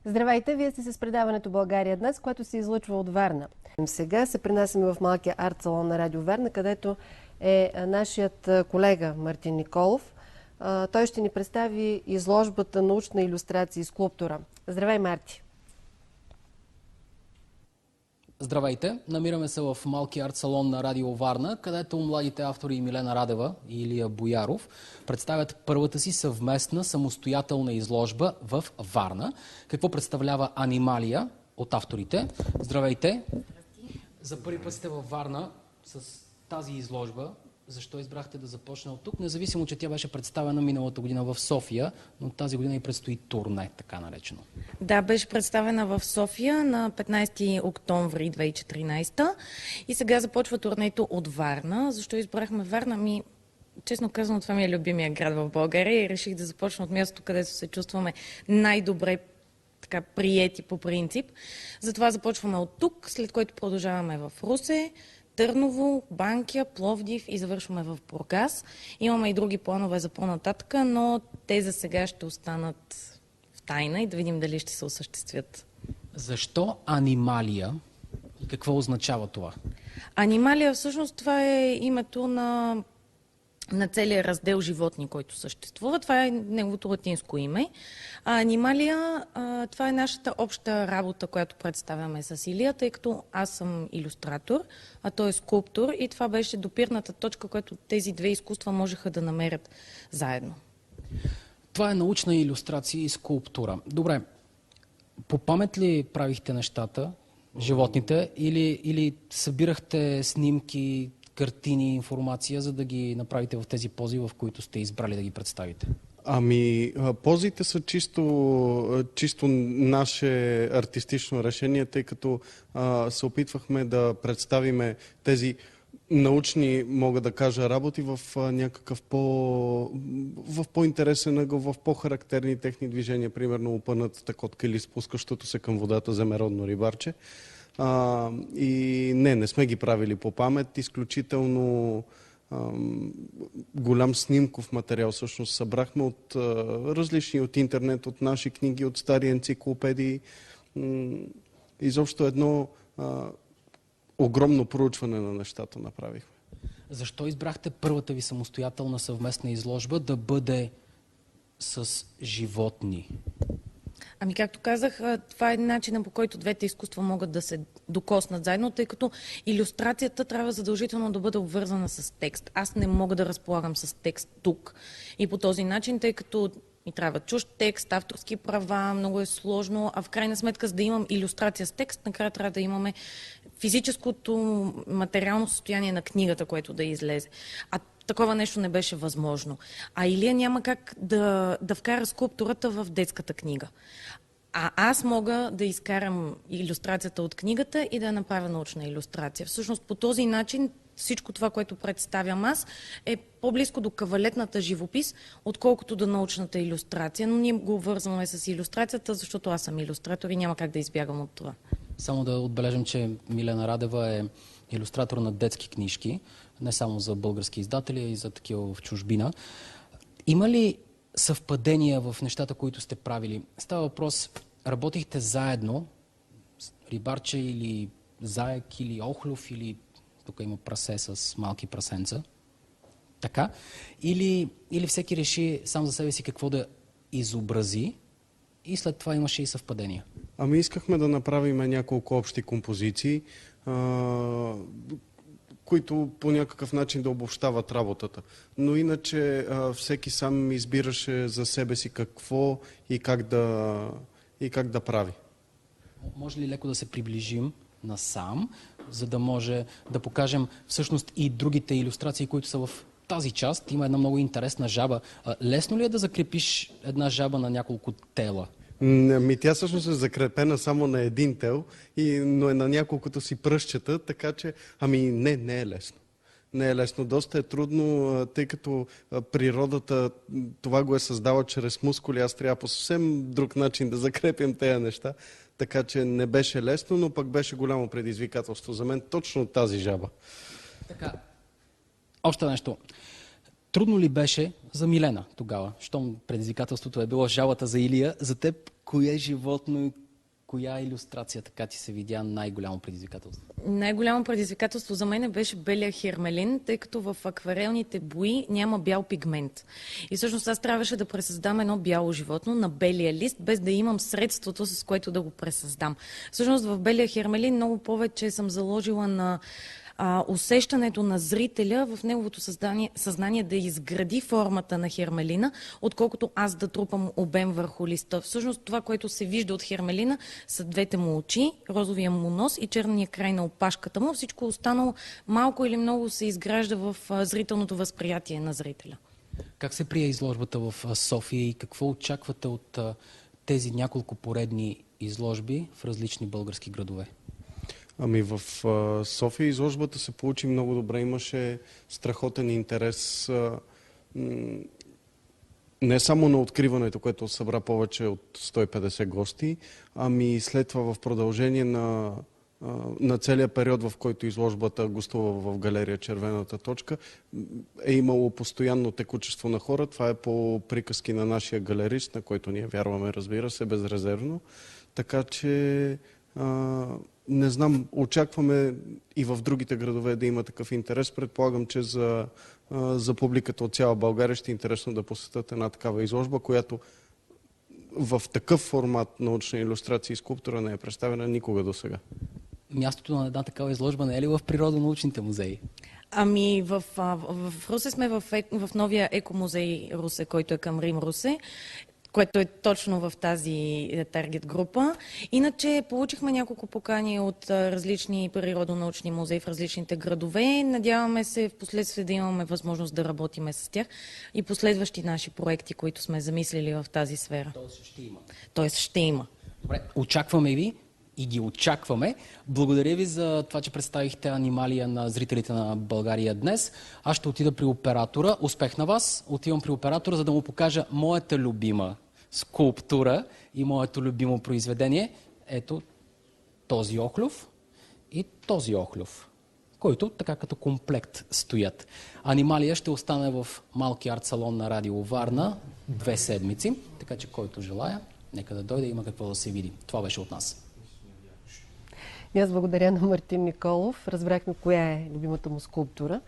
Здравейте, вие сте с предаването България днес, което се излъчва от Варна. Сега се пренасяме в малкия арт-салон на Радио Варна, където е нашият колега Мартин Николов. Той ще ни представи изложбата научна илюстрация и скулптура. Здравей, Марти! Здравейте! Намираме се в малкия арт-салон на Радио Варна, където младите автори Милена Радева и Илия Бояров представят първата си съвместна самостоятелна изложба в Варна. Какво представлява Анималия от авторите? Здравейте! За първи път сте във Варна с тази изложба. Защо избрахте да започне от тук? Независимо, че тя беше представена миналата година в София, но тази година и предстои турне, така наречено. Да, беше представена в София на 15 октомври 2014 и сега започва турнето от Варна. Защо избрахме Варна? Честно казано, това ми е любимия град в България и реших да започна от мястото, където се чувстваме най-добре така приети по принцип. Затова започваме от тук, след което продължаваме в Русе, Търново, Банкя, Пловдив и завършваме в Бургас. Имаме и други планове за по-нататък, но те за сега ще останат в тайна и да видим дали ще се осъществят. Защо Анималия и какво означава това? Анималия, всъщност това е името на целия раздел животни, който съществува. Това е неговото латинско име. А Анималия, това е нашата обща работа, която представяме с Илия, тъй като аз съм илюстратор, а той е скулптор и това беше допирната точка, която тези две изкуства можеха да намерят заедно. Това е научна илюстрация и скулптура. Добре, по памет ли правихте нещата, животните, или събирахте снимки, картини, информация, за да ги направите в тези пози, в които сте избрали да ги представите? Позите са чисто наше артистично решение, тъй като се опитвахме да представиме тези научни, мога да кажа, работи в някакъв по-интересен ъгъл, в по-характерни техни движения, примерно опънатата котка или спускащото се към водата земеродно рибарче. И не сме ги правили по памет. Изключително голям снимков материал всъщност събрахме от различни, от интернет, от наши книги, от стари енциклопедии. Изобщо едно огромно проучване на нещата направихме. Защо избрахте първата ви самостоятелна съвместна изложба да бъде с животни? Както казах, това е начинът, по който двете изкуства могат да се докоснат заедно, тъй като илюстрацията трябва задължително да бъде обвързана с текст. Аз не мога да разполагам с текст тук и по този начин, тъй като ми трябва чужд текст, авторски права, много е сложно, а в крайна сметка, за да имам илюстрация с текст, накрая трябва да имаме физическото материално състояние на книгата, което да излезе. А такова нещо не беше възможно. А Илия няма как да вкара скулптурата в детската книга. А аз мога да изкарам илюстрацията от книгата и да направя научна илюстрация. Всъщност по този начин всичко това, което представям аз, е по-близко до кавалетната живопис, отколкото до научната илюстрация. Но ние го вързваме с илюстрацията, защото аз съм илюстратор и няма как да избягам от това. Само да отбележим, че Милена Радева е илюстратор на детски книжки, не само за български издатели, а и за такива в чужбина. Има ли съвпадения в нещата, които сте правили? Става въпрос, работихте заедно, рибарче или заек, или охлюв, или тук има прасе с малки прасенца, така? Или всеки реши сам за себе си какво да изобрази и след това имаше и съвпадения? Искахме да направим няколко общи композиции, които по някакъв начин да обобщават работата. Но иначе всеки сам избираше за себе си какво и как да прави. Може ли леко да се приближим насам, за да може да покажем всъщност и другите илюстрации, които са в тази част? Има една много интересна жаба. Лесно ли е да закрепиш една жаба на няколко тела? Тя всъщност е закрепена само на един тел, но е на няколкото си пръстчета, така че не е лесно. Не е лесно. Доста е трудно, тъй като природата това го е създала чрез мускули. Аз трябва по съвсем друг начин да закрепям тези неща. Така че не беше лесно, но пък беше голямо предизвикателство за мен точно тази жаба. Така, още нещо. Трудно ли беше за Милена тогава? Щом предизвикателството е било жалата за Илия, за теб кое животно и коя илюстрация така ти се видя най-голямо предизвикателство? Най-голямо предизвикателство за мен беше белия хермелин, тъй като в акварелните бои няма бял пигмент. И всъщност аз трябваше да пресъздам едно бяло животно на белия лист, без да имам средството, с което да го пресъздам. Всъщност в белия хермелин много повече съм заложила на усещането на зрителя в неговото съзнание да изгради формата на хермелина, отколкото аз да трупам обем върху листа. Всъщност това, което се вижда от хермелина, са двете му очи, розовия му нос и черния край на опашката му. Всичко останало малко или много се изгражда в зрителното възприятие на зрителя. Как се прие изложбата в София и какво очаквате от тези няколко поредни изложби в различни български градове? Ами в София изложбата се получи много добре. Имаше страхотен интерес не само на откриването, което събра повече от 150 гости, ами след това в продължение на целия период, в който изложбата гостува в галерия Червената точка, е имало постоянно текучество на хора. Това е по приказки на нашия галерист, на който ние вярваме, разбира се, безрезервно. Така че не знам, очакваме и в другите градове да има такъв интерес. Предполагам, че за публиката от цяла България ще е интересно да посетят една такава изложба, която в такъв формат научна илюстрация и скулптура не е представена никога до сега. Мястото на една такава изложба не е ли в природонаучните музеи? Ами в Русе сме в новия екомузей Русе, който е към Рим Русе, което е точно в тази таргет група. Иначе получихме няколко покани от различни природонаучни музеи в различните градове. Надяваме се в последствие да имаме възможност да работиме с тях и последващи наши проекти, които сме замислили в тази сфера. Тоест ще има. Добре, очакваме ви и ги очакваме. Благодаря ви за това, че представихте анималия на зрителите на България днес. Аз ще отида при оператора. Успех на вас. Отивам при оператора, за да му покажа моята любима скулптура и моето любимо произведение. Ето този охлюв и този охлюв, който така като комплект стоят. Анималия ще остане в малки арт-салон на Радио Варна 2 седмици, така че който желая, нека да дойде, има какво да се види. Това беше от нас. И аз благодаря на Мартин Николов. Разбрахме коя е любимата му скулптура.